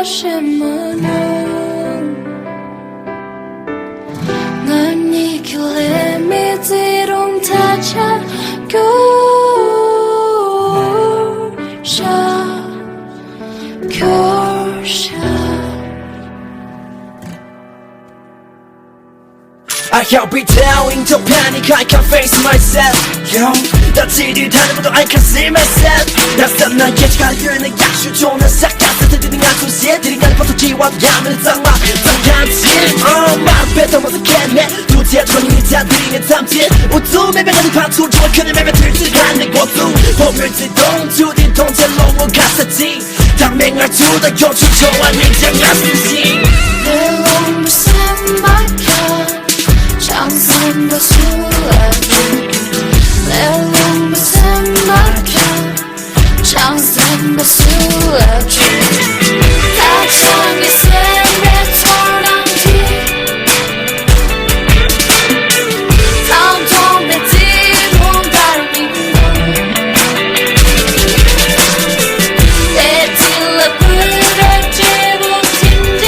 什么呢？널 네 길에 미지롱 닫아 I help it down in the panic, I can't face myself. Yo, 다치를 타는 것도 I can't see myself. 낯선 나의 갈려있는 약수조는 싹가서 들리는 소시들이 날 버터지와 야면을 쌍마 쌍간지 말을 뱉어서 캔네 두지야 전인이 잔들이는 탐지 웃음에 배가는 반투지와 그네 맵에 들지가 내 곳도 보물지동 주딘 통째로 갔었지 당맹할 수다 요즘 좋아 냉장한 수시 내 몸을 삼박혀 장산도 수라지 내 몸을 삼박혀 장산도 수라지 다정히 샘에 tornanti 다음 내 뒤로 달리고 내 딜러 부러지 못인데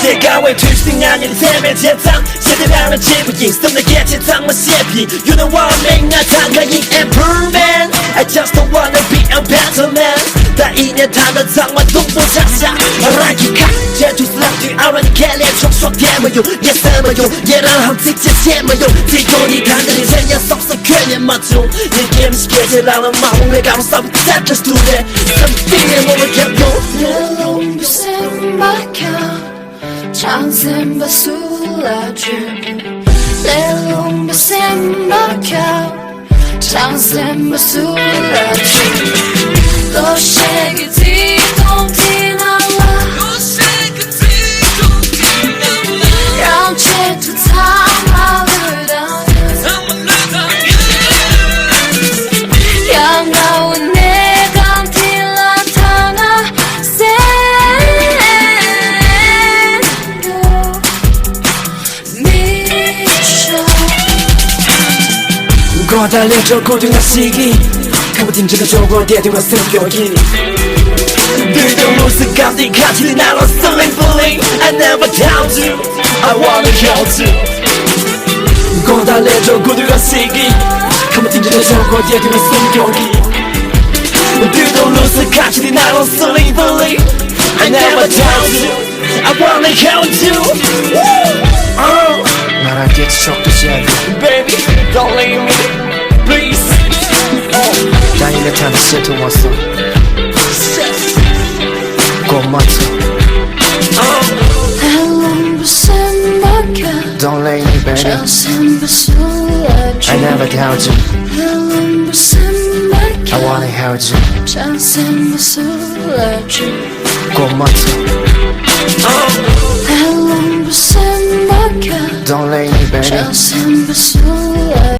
내가 왜 twisting 아닌 셈의 재탕 세대라는 지부인 스톱내게 재탕만 씹히 You know what I mean 나 단가인 Emperorman I just don't wanna be a better man 다 이내 단어 장만 동보자사 라기카 제주 슬랍 뒤아라니 켈레 촉촉 대모요 예스모요 얘랑 함찍 제세모요 뒤돈이 간단히 제 녀석서 괜히 맞죠 내 게임 스케줄하는 마음 내가 싸움 딱 just do that Something 내 몸을 겹고 내 몸을 삼박혀 장샘바 술라주 내 몸을 삼박혀 장샘바 술라주 너 쉐기 뒤동티 나와让这土苍马绿的양가운 내가 딜라타나 거달려줘 고등한 시기 가부팀 제가 저거 대등한 성격이 들도 무슨 감기 가지는 나로 selling bullying I never doubt you I wanna help you 거달려줘 고등한 시기 가부팀 제가 저거 대등한 성격이 들도 무슨 가지는 나로 selling bullying I never doubt you I wanna help you 나랑 깨치 척도지 않게 Baby don't leave me please 다이내 타는 세트 왔어 꼭 맞춰 내 몸을 삼박혀 Don't let me baby 장샘바 술라주 I never doubt you 내 몸을 삼박혀 I wanna help you 장샘바 술라주 꼭 맞춰 내 몸을 삼박혀 Don't let me baby 장샘바 술라주